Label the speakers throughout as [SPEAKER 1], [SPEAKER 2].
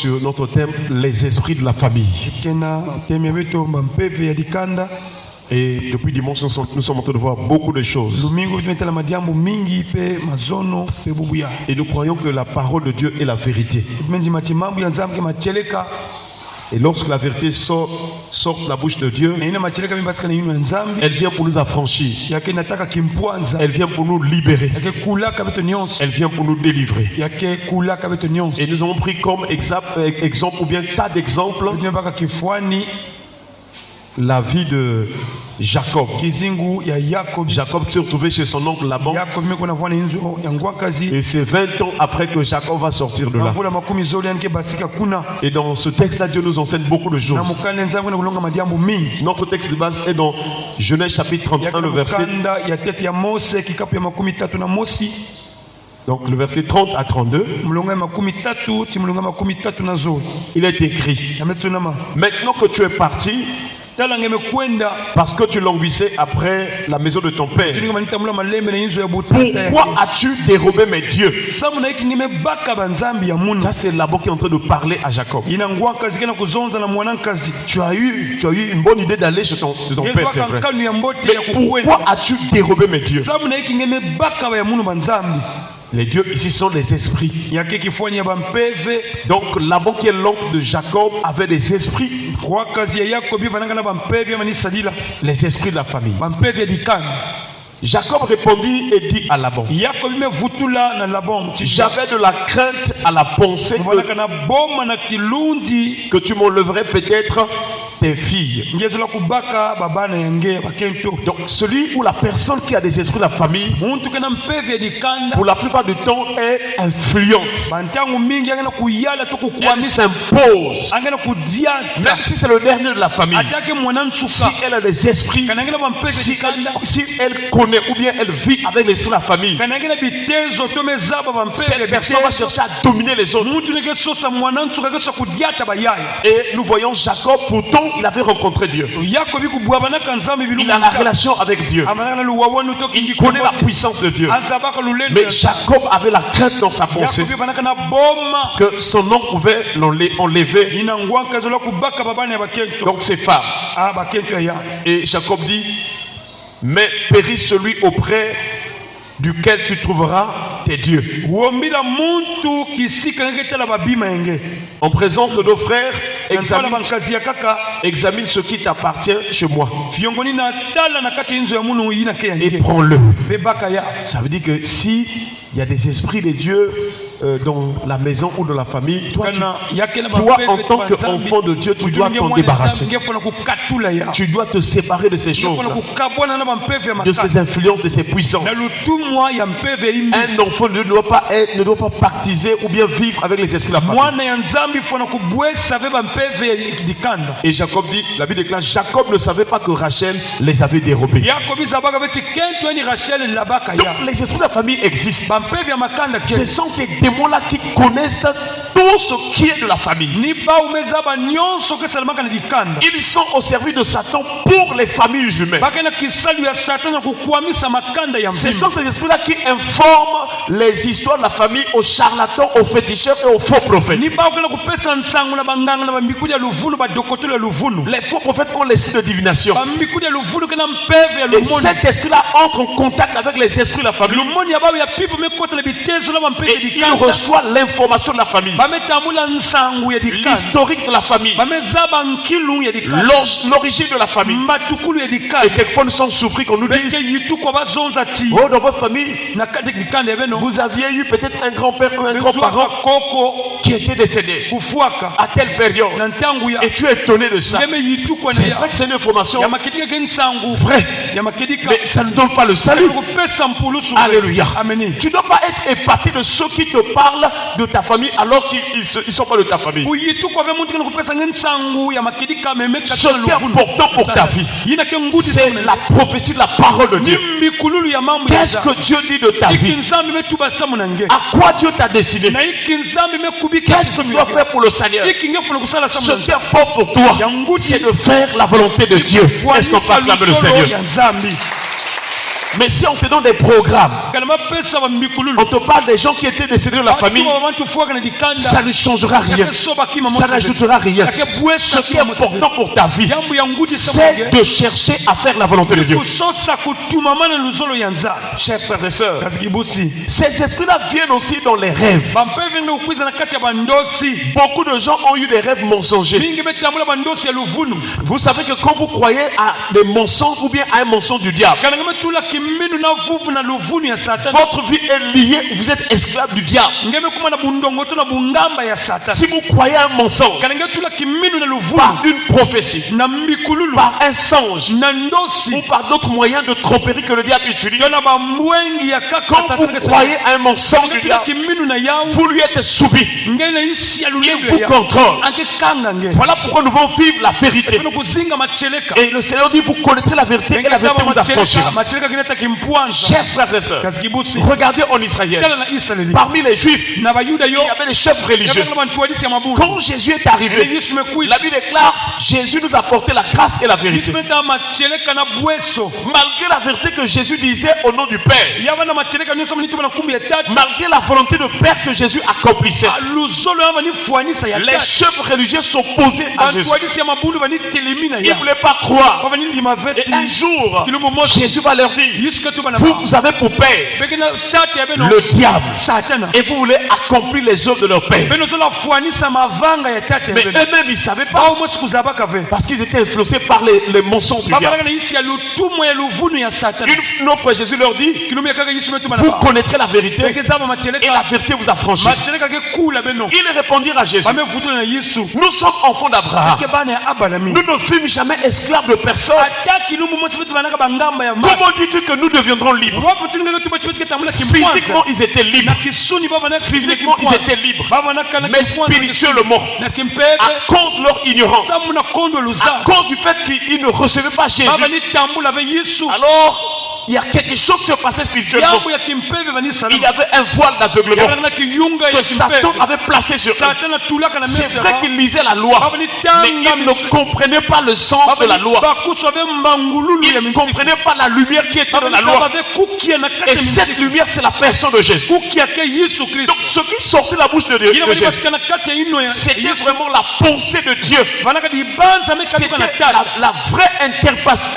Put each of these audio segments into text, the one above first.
[SPEAKER 1] sur notre thème, les esprits de la famille. Et depuis dimanche, nous sommes en train de voir beaucoup de choses. Et nous croyons que la parole de Dieu est la vérité. Et lorsque la vérité sort de la bouche de Dieu, elle vient pour nous affranchir. Elle vient pour nous libérer. Elle vient pour nous délivrer. Et nous avons pris comme exemple ou bien tas d'exemples la vie de Jacob. Jacob s'est retrouvé chez son oncle Laban. Et c'est 20 ans après que Jacob va sortir de là. Et dans ce texte-là, Dieu nous enseigne beaucoup de choses. Notre texte de base est dans Genèse chapitre 31, le verset. Donc le verset 30 à 32. Il est écrit: maintenant que tu es parti, parce que tu languissais après la maison de ton père, pourquoi as-tu dérobé mes dieux? Ça, c'est Laban qui est en train de parler à Jacob. Tu as eu une bonne idée d'aller chez ton père, c'est vrai. Mais pourquoi as-tu dérobé mes dieux? Les dieux ici sont les esprits. Donc Laban, qui est l'oncle de Jacob, avait des esprits. Les esprits de la famille. Jacob répondit et dit à Laban: j'avais de la crainte à la pensée que tu m'enlèverais peut-être tes filles. Donc celui ou la personne qui a des esprits de la famille, pour la plupart du temps, est influente. Elle s'impose. Même si c'est le dernier de la famille, si elle a des esprits, si elle connaît ou bien elle vit avec les sous la famille, cette personne va chercher à dominer les autres. Et nous voyons Jacob, pourtant il avait rencontré Dieu. Il a la relation avec Dieu. Il connaît la puissance de Dieu. Mais Jacob avait la crainte dans sa pensée que son nom pouvait l'enlever. Donc ses femmes. Et Jacob dit: mais périt celui auprès duquel tu trouveras tes dieux. En présence de nos frères, examine ce qui t'appartient chez moi et prends-le. Ça veut dire que si il y a des esprits de Dieu dans la maison ou dans la famille, toi en tant qu'enfant de Dieu, tu dois t'en débarrasser. Tu dois te séparer de ces choses, de ces influences, de ces puissances. Un enfant ne doit pas pactiser ou bien vivre avec les esprits de la famille. Et Jacob dit, la Bible déclare, Jacob ne savait pas que Rachel les avait dérobés. Donc les esprits de la famille existent. Ce sont ces démons-là qui connaissent tout ce qui est de la famille. Ils sont au service de Satan pour les familles humaines. Ce sont ces esprits-là qui informent les histoires de la famille aux charlatans, aux féticheurs et aux faux prophètes. Les faux prophètes ont l'esprit de divination. Et cet esprit-là entre en contact avec les esprits de la famille. Et il reçoit l'information de la famille, l'historique de la famille, l'origine de la famille. Et quelquefois nous sommes surpris qu'on nous dise: oh, dans votre famille, vous aviez eu peut-être un grand-père ou un grand-parent qui était décédé à telle période. Et tu es étonné de ça. C'est vrai que c'est une information vraie, mais ça ne donne pas le salut. Alléluia. Tu ne dois pas être épaté de ceux qui te parlent de ta famille alors qu'ils ne sont pas de ta famille. Ce qui est important pour ta vie, c'est la prophétie de la parole de Dieu. Qu'est-ce que Dieu dit de ta vie? À quoi Dieu t'a destiné? Qu'est-ce que tu dois faire pour le Seigneur? Ce qui est fort pour toi, c'est de faire la volonté de Dieu. Est-ce qu'on parle de le Seigneur? Mais si on te donne des programmes, on te parle des gens qui étaient décédés de la famille, ça ne changera rien, ça n'ajoutera rien. Ce qui est important pour ta vie, c'est de chercher à faire la volonté de Dieu. Chers frères et sœurs, ces esprits-là viennent aussi dans les rêves. Beaucoup de gens ont eu des rêves mensongers. Vous savez que quand vous croyez à des mensonges ou bien à un mensonge du diable, votre vie est liée, vous êtes esclave du diable. Si vous croyez à un mensonge, par une prophétie, par un songe, ou par d'autres moyens de tromperie que le diable utilise, quand vous croyez à un mensonge du diable, vous lui êtes soumis. Il vous contrôle. Voilà pourquoi nous devons vivre la vérité. Et le Seigneur dit, vous connaîtrez la vérité et la vérité vous affranchira. Chers frères et sœurs, regardez en Israël, parmi les Juifs, il y avait les chefs religieux. Quand Jésus est arrivé, la Bible déclare, Jésus nous a porté la grâce et la vérité. Malgré la vérité que Jésus disait au nom du Père, malgré la volonté de Père que Jésus accomplissait, les chefs religieux s'opposaient à Jésus. Ils ne voulaient pas croire. Et un jour, Jésus va leur dire, vous avez pour père le diable, et vous voulez accomplir les œuvres de leur père. Mais eux-mêmes, ils ne savaient pas, parce qu'ils étaient influencés par les mensonges du diable. Une autre, Jésus leur dit, vous connaîtrez la vérité et la vérité vous affranchira. Ils répondirent à Jésus, nous sommes enfants d'Abraham, nous ne fûmes jamais esclaves de personne. Comment dis-tu que nous deviendrons libres? Physiquement ils étaient libres, physiquement ils étaient libres, mais spirituellement, à cause de leur ignorance, à cause du fait qu'ils ne recevaient pas Jésus, alors il y a quelque chose qui se passait spirituellement. Il y avait un voile d'aveuglement que Satan avait placé sur eux. C'est vrai qu'ils lisaient la loi, mais ils ne comprenaient pas le sens de la loi. Ils ne comprenaient pas la lumière qui était dans la loi. Et cette lumière, c'est la personne de Jésus. Donc ce qui sortait de la bouche de Dieu, c'était vraiment la pensée de Dieu. C'était la vraie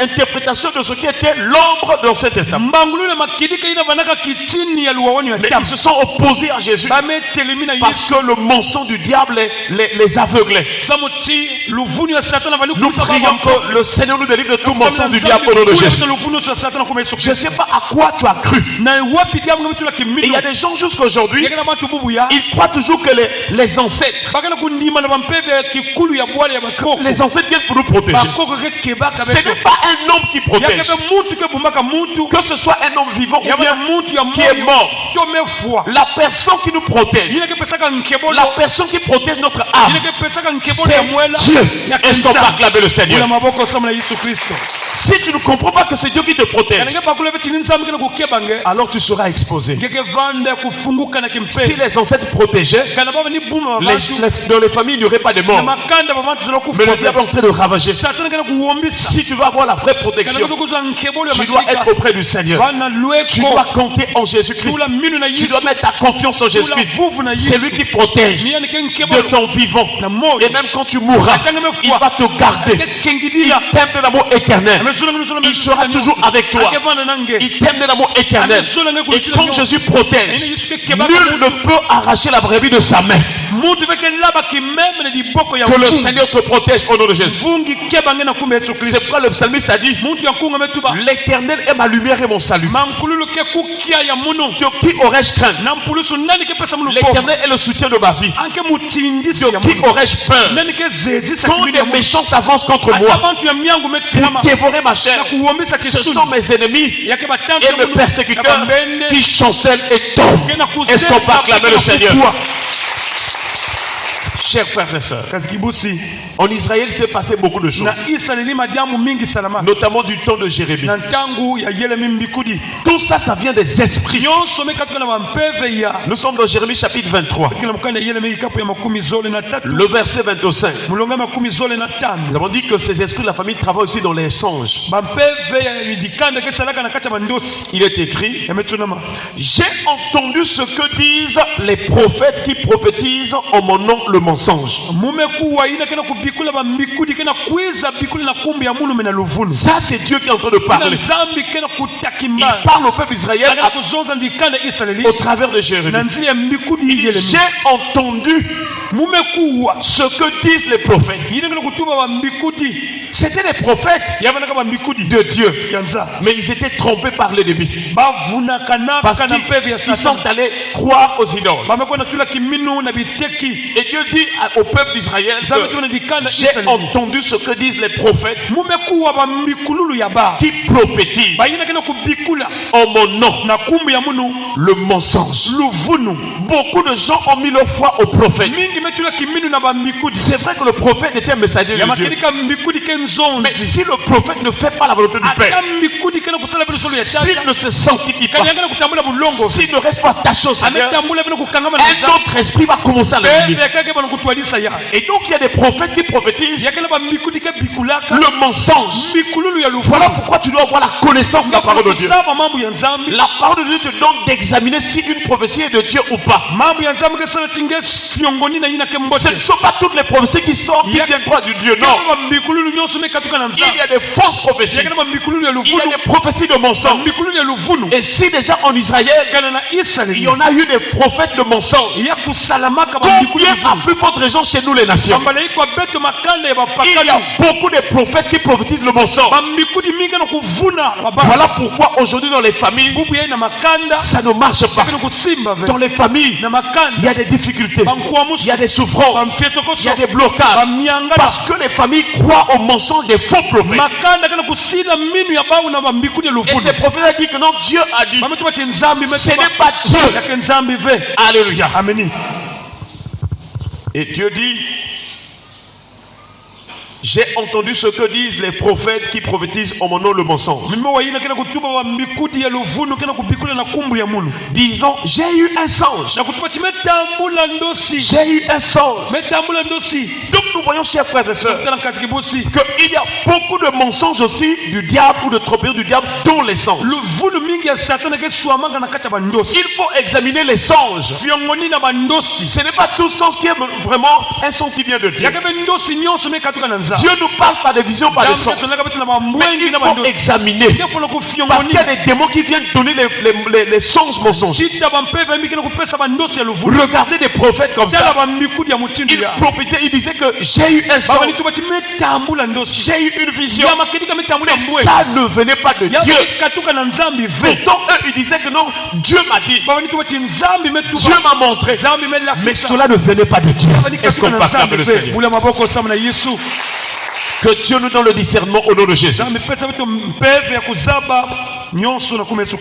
[SPEAKER 1] interprétation de ce qui était l'ombre de l'Ancien Testament. Mais ils se sont opposés à Jésus parce que le mensonge du diable les aveuglait. Nous prions que le Seigneur nous délivre de tout mensonge du diable au nom de Jésus. Je ne sais pas à quoi tu as cru. Et il y a des gens jusqu'à aujourd'hui, ils croient toujours que les ancêtres viennent pour nous protéger. Ce n'est pas un homme qui protège. Que ce soit un homme vivant ou bien qui est mort. La personne qui nous protège, la personne qui protège notre âme, c'est Dieu. Est-ce qu'on va acclamer le Seigneur? Si tu ne comprends pas que c'est Dieu qui te protège, alors tu seras exposé. Si les ancêtres protégeaient, dans les familles il n'y aurait pas de mort. Mais le diable est en train de ravager. Si tu veux avoir la vraie protection, tu dois être auprès du Seigneur. Tu dois compter en Jésus-Christ. Tu dois mettre ta confiance en Jésus-Christ. C'est lui qui protège de ton vivant. Et même quand tu mourras, il va te garder. Il t'aime de l'amour éternel. Il sera toujours avec toi. Il t'aime de l'amour éternel. Et quand Jésus protège, nul ne peut arracher la brebis de sa main. Que le Seigneur te protège au nom de Jésus. C'est pourquoi le psalmiste a dit, l'Éternel est ma lumière et mon salut. De qui aurais-je crainte? L'Éternel est le soutien de ma vie. De qui aurais-je peur? Quand les méchants s'avancent contre moi pour dévorer ma chair, ce sont mes ennemis et mes persécuteurs qui chancellent et tombent. Est-ce qu'on peut acclamer le Seigneur? Chers frères et sœurs, en Israël s'est passé beaucoup de choses, notamment du temps de Jérémie. Tout ça, ça vient des esprits. Nous sommes dans Jérémie chapitre 23, le verset 25. Nous avons dit que ces esprits de la famille travaillent aussi dans les songes. Il est écrit: j'ai entendu ce que disent les prophètes qui prophétisent en mon nom le mensonge. Ça, c'est Dieu qui est en train de parler. Il parle au peuple israélien au travers de Jérémie. J'ai entendu ce que disent les prophètes. C'était les prophètes de Dieu, mais ils étaient trompés par l'ennemi parce qu'ils sont allés croire aux idoles. Et Dieu dit au peuple d'Israël que j'ai entendu ce que disent les prophètes qui prophétisent en mon nom le mensonge. Beaucoup de gens ont mis leur foi au prophète. C'est vrai que le prophète était un messager de Dieu, mais si le prophète ne fait pas la volonté du Père, s'il ne se sanctifie pas, s'il ne reste pas attaché au Seigneur, un autre esprit va commencer à le guider. Et donc il y a des prophètes qui prophétisent le mensonge. Voilà pourquoi tu dois avoir la connaissance de la parole de Dieu. La parole de Dieu te donne d'examiner si une prophétie est de Dieu ou pas. Ce ne sont pas toutes les prophéties qui sortent qui viennent pas du Dieu, non. Il y a des fausses prophéties, il y a des prophéties de mensonges. Et si déjà en Israël il y en a eu des prophètes de mensonges, combien à plus forte raison chez nous les nations? Il y a beaucoup de prophètes qui prophétisent le mensonge. Voilà pourquoi aujourd'hui dans les familles ça ne marche pas. Dans les familles il y a des difficultés, il y a des souffrances, il y a des blocages, parce que les familles croient au mensonge des faux prophètes. Et ces prophètes disent que non, Dieu a dit, ce n'est pas Dieu. Alléluia. Amen. Et Dieu dit: j'ai entendu ce que disent les prophètes qui prophétisent en mon nom le mensonge. Disons, j'ai eu un songe. J'ai eu un songe. Donc nous voyons, chers frères et sœurs, qu'il y a beaucoup de mensonges aussi du diable ou de tromperies du diable dans les songes. Il faut examiner les songes. Ce n'est pas tout sens qui est vraiment un sens qui vient de Dieu. Dieu nous parle par des visions, par des sons. Mais il faut examiner. Parce qu'il y a des démons qui viennent donner les songes mensongers. Regardez des prophètes comme ça. Ils prophétisaient, ils disaient que j'ai eu un songe, j'ai eu une vision. Mais ça ne venait pas de Dieu. Pourtant eux ils disaient que non, Dieu m'a dit, Dieu m'a montré. Mais cela ne venait pas de Dieu. Est-ce qu'on parle de le Seigneur? Que Dieu nous donne le discernement au nom de Jésus.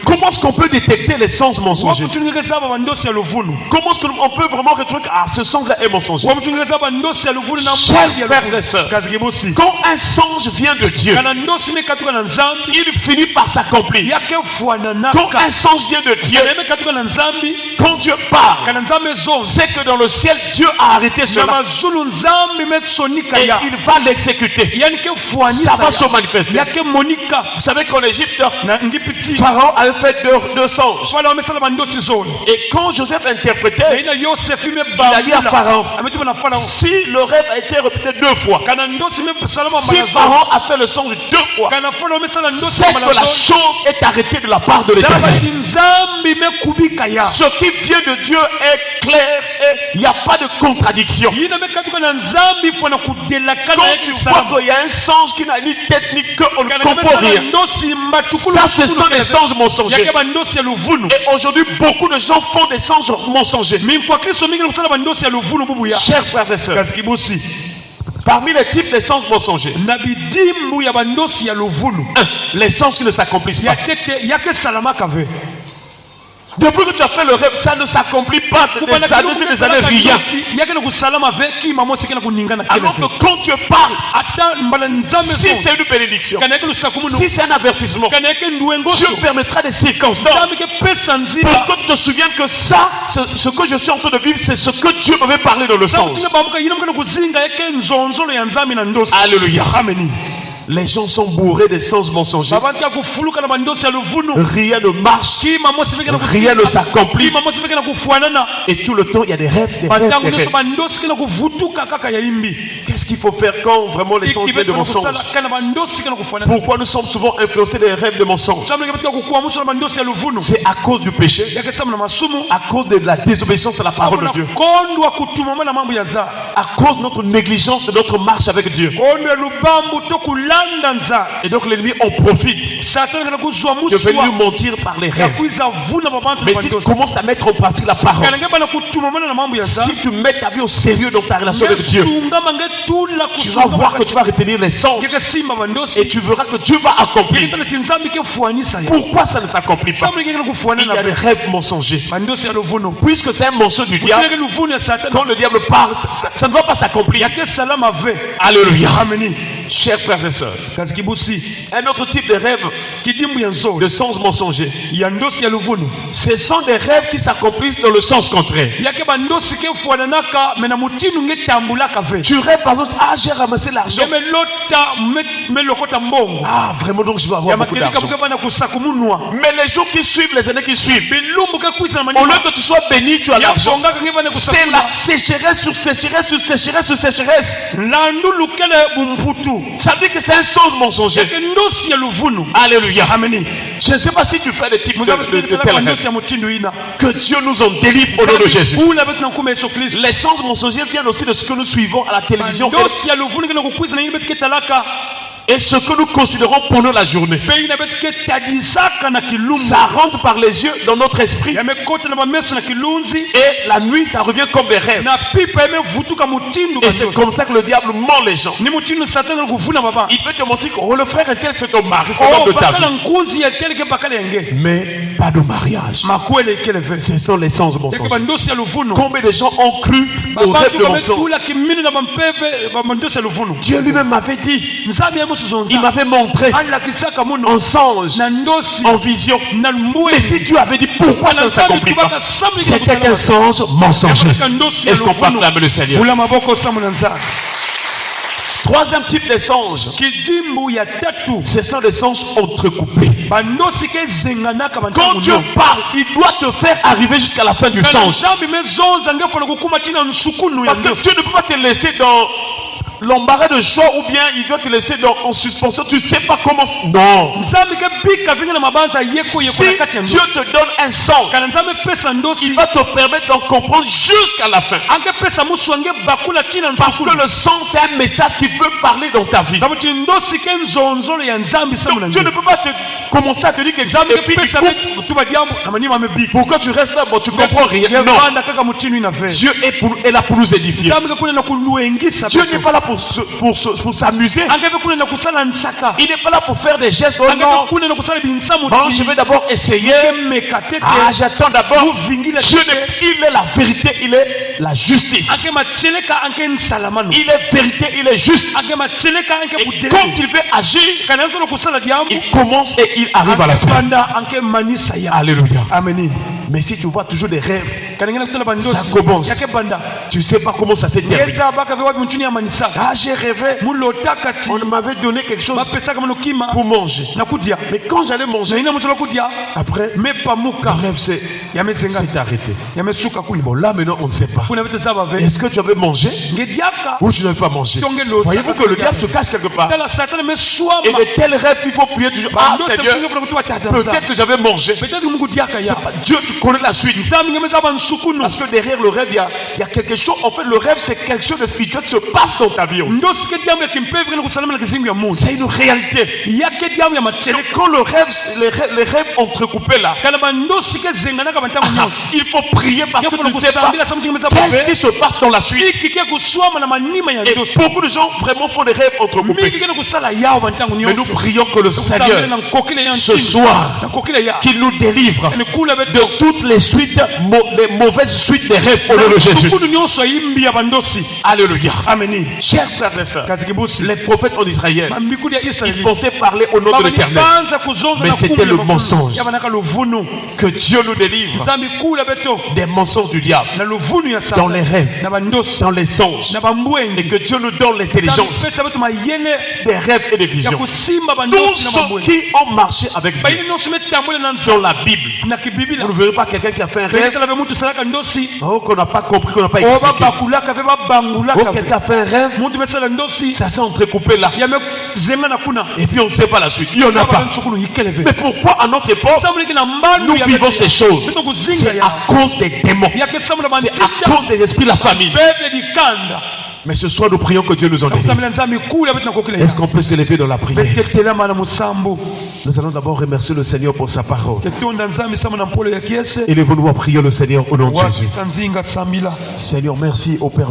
[SPEAKER 1] Comment est-ce qu'on peut détecter les sens mensongers? Comment est-ce qu'on peut vraiment retrouver ce sens-là est mensonger? Chers frères et sœurs, quand un songe vient de Dieu, il finit par s'accomplir. Quand un songe vient de Dieu, quand Dieu parle, c'est que dans le ciel Dieu a arrêté cela et il va l'exécuter. Ça va se manifester. Vous savez qu'en Égypte, Pharaon avait fait deux songes. Et quand Joseph interprétait, il a dit à Pharaon, si le rêve a été répété 2 fois, si Pharaon a fait le songe 2 fois, c'est que la chose est arrêtée de la part de l'Éternel. Ce qui vient de Dieu est clair et il n'y a pas de contradiction. Quand tu vois qu'il y a un songe qui n'a ni tête ni queue, on ne comprend rien. Ça, ce sont des songes mensongers. Et aujourd'hui, beaucoup de gens font des songes mensongers. Chers frères et sœurs, parmi les types des songes mensongers, les songes qui ne s'accomplissent pas. Depuis que tu as fait le rêve, ça ne s'accomplit pas. Des années, rien. Alors que quand tu parles, si c'est une bénédiction, si c'est un avertissement, Dieu permettra des circonstances pour que tu te souviennes que ça, ce que je suis en train de vivre, c'est ce que Dieu m'avait parlé dans le sens. Alléluia. Amen. Les gens sont bourrés des sens mensongers. Rien ne marche, rien ne s'accomplit. Et tout le temps, il y a des rêves, des rêves, des rêves. Qu'est-ce qu'il faut faire quand vraiment les sens viennent de mensonges? Pourquoi nous sommes souvent influencés des rêves de mensonges? C'est à cause du péché, à cause de la désobéissance à la parole de Dieu, à cause de notre négligence de notre marche avec Dieu. Et donc l'ennemi en profite de venir nous mentir par les rêves. Mais si tu commences à mettre en pratique la parole, si tu mets ta vie au sérieux dans ta relation avec Dieu, tu vas voir que tu vas retenir les sens et tu verras que Dieu va accomplir. Pourquoi ça ne s'accomplit pas? Il y a des rêves mensongers. Puisque c'est un mensonge du diable, quand le diable parle, ça ne va pas s'accomplir. Alléluia. Chers frères et sœurs, un autre type de rêve, de sens mensonger, ce sont des rêves qui s'accomplissent dans le sens contraire. Tu rêves par exemple, ah j'ai ramassé l'argent. Ah vraiment donc je vais avoir beaucoup d'argent. Mais les jours qui suivent, les années qui suivent, au lieu que tu sois béni, tu as l'argent. C'est la sécheresse sur sécheresse sur sécheresse sur sécheresse. Ça veut dire que c'est un sens mensonger. Alléluia. Amen. Je ne sais pas si tu fais des types de tels rêves. Que Dieu nous en délivre au nom de Jésus. Les sens mensongers viennent aussi de ce que nous suivons à la télévision et ce que nous considérons pendant la journée. Ça rentre par les yeux dans notre esprit. Et la nuit, ça revient comme des rêves. Et c'est comme ça que le diable ment les gens. Il peut te montrer que le frère est tel, c'est ton mari, c'est l'homme de ta vie. Mais pas de mariage. Ce sont les sens mensongers. Combien de gens ont cru au rêve de mensonge? Dieu lui-même m'avait dit. Il m'avait montré en songe, en vision. Mais si Dieu avait dit pourquoi ça ne s'accomplit pas, c'était un songe mensonger. Est-ce qu'on peut acclamer le Seigneur? Troisième type de songe, ce sont des songes entrecoupés. Quand Dieu parle, il doit te faire arriver jusqu'à la fin du songe. Parce que Dieu ne peut pas te laisser dans l'embarras de choix ou bien il doit te laisser en suspension. Tu ne sais pas comment. Non. Si Dieu te donne un sens, il va te permettre d'en comprendre jusqu'à la fin. Parce que le sens, c'est un message qui peut parler dans ta vie. Donc, Dieu ne peut pas commencer à te dire que et puis pourquoi tu restes là, bon, tu ne comprends rien. Non. Dieu est là pour nous édifier. Dieu n'est pas là pour s'amuser. Il n'est pas là pour faire des gestes. Oh non. Bon, je vais d'abord essayer. Ah, j'attends d'abord. Dieu, il est la vérité, il est la justice. Il est vérité, il est juste. Et quand il veut agir, il commence et il arrive à la fin. Alléluia. Amen. Mais si tu vois toujours des rêves, ça commence. Tu ne sais pas comment ça s'est terminé. Ah, j'ai rêvé. On m'avait donné quelque chose pour manger. Mais quand j'allais manger, après, le rêve s'est arrêté. Bon, là maintenant, on ne sait pas. Est-ce que tu avais mangé ou tu n'avais pas mangé? Voyez-vous que le diable se cache quelque part. Et de tels rêves, il faut prier toujours. Ah, Seigneur, peut-être que j'avais mangé. Dieu, tu connais la suite. Parce que derrière le rêve, il y a quelque chose. En fait, le rêve, c'est quelque chose de spirituel qui se passe dans ta vie. C'est une réalité. Et quand les rêves entrecoupés là, il faut prier parce que tu ne sais pas Qu'est-ce qui se passe dans la suite? Et beaucoup de gens vraiment font des rêves entrecoupés. Mais nous prions que le Seigneur, ce soir, qu'il nous délivre de toutes les suites, les mauvaises suites des rêves au nom de Jésus. Alléluia. Amen. Chers frères et sœurs, les prophètes en Israël, ils pensaient parler au nom de l'Éternel, mais c'était le mensonge. Que Dieu nous délivre des mensonges du diable, dans les rêves, dans les songes, et que Dieu nous donne l'intelligence des rêves et des visions. Tous ceux qui ont marché avec Dieu dans la Bible, vous ne verrez pas quelqu'un qui a fait un rêve, qu'on n'a pas compris, qu'on n'a pas expliqué. Quelqu'un a fait un rêve, ça s'est entrecoupé là, et puis on ne sait pas la suite. Il n'y en a pas. Mais pourquoi à notre époque nous vivons ces choses? C'est à cause des démons, c'est à cause des esprits de la famille. Mais ce soir nous prions que Dieu nous en délivre. Est-ce qu'on peut s'élever dans la prière? Nous allons d'abord remercier le Seigneur pour sa parole. Élevons-nous à prier le Seigneur au nom de Jésus. Seigneur, merci au Père.